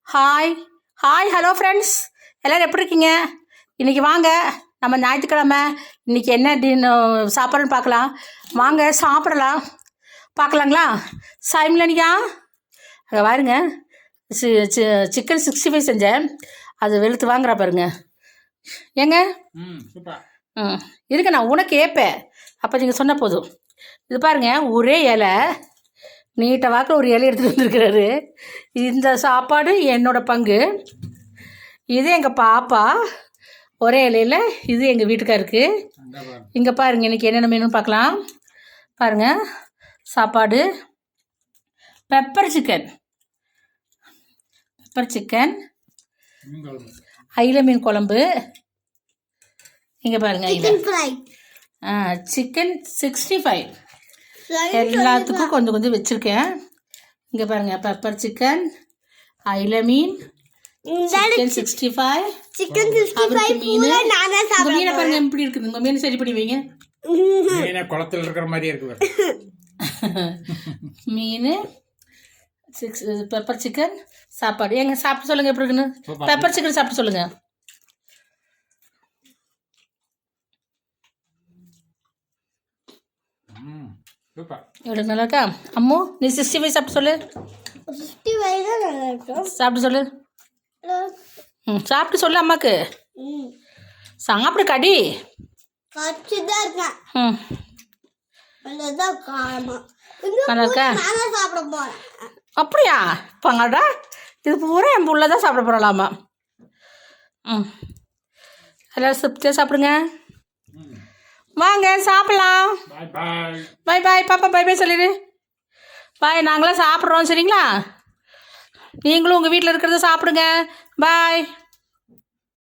Hi hi hello friends, எல்லோரும் எப்படி இருக்கீங்க? இன்றைக்கி வாங்க, நம்ம ஞாயிற்றுக்கிழமை இன்றைக்கி என்ன சாப்பிட்றன்னு பார்க்கலாம். வாங்க சாப்பிடலாம், பார்க்கலாங்களா? சாய்மிலனிக்கா அங்கே பாருங்க, சிக்கன் 65 செஞ்சேன், அது வெளுத்து வாங்குறா பாருங்க. ஏங்க இருங்க, நான் உனக்கு கேட்பேன், அப்போ நீங்கள் சொன்ன போதும். இது பாருங்கள், ஒரே இலை நீட்டை வாக்கில் ஒரு இலை எடுத்துகிட்டு வந்துருக்கிறாரு. இந்த சாப்பாடு என்னோடய பங்கு, இது எங்கள் பாப்பா ஒரே இலையில், இது எங்கள் வீட்டுக்காருக்கு. இங்கே பாருங்கள், இன்றைக்கி என்னென்ன மெனுன்னு பார்க்கலாம். பாருங்கள், சாப்பாடு பெப்பர் சிக்கன், அயில மீன் குழம்பு. இங்கே பாருங்கள், சிக்கன் 65 எல்லாத்துக்கும் கொஞ்சம் கொஞ்சம் வச்சுருக்கேன். இங்கே பாருங்கள், பெப்பர் சிக்கன், அயில மீன், சிக்கன் 65 மீன். மீனை பாருங்க எப்படி இருக்குது. உங்கள் மீன் சரி பண்ணி வைங்க, குளத்தில் இருக்கிற மாதிரி இருக்குது. மீன் பெப்பர் சிக்கன் சாப்பாடு. எங்க சாப்பிட்டு சொல்லுங்கள் எப்படி இருக்குன்னு. பெப்பர் சிக்கன் சாப்பிட்டு சொல்லுங்கள். எவ்வளோ நல்லா இருக்கா? அம்மு, நீ 65 சாப்பிட்டு சொல்லு. சாப்பிட்டு சொல்லு. சாப்பிட்டு சொல்லு அம்மாக்கு. சாப்பிடு கடி. நல்லா இருக்கா? அப்படியா? பங்கடா, இது பூரா என் புள்ள தான் சாப்பிட போகலாமா? எல்லாரும் திருப்தியாக சாப்பிடுங்க. வாங்க சாப்பிடலாம். பாய் பாய் பாப்பா, பாய் பாய் சொல்லிடு. பாய், நாங்களாம் சாப்பிட்றோம் சரிங்களா? நீங்களும் உங்கள் வீட்டில் இருக்கிறத சாப்பிடுங்க. பாய்.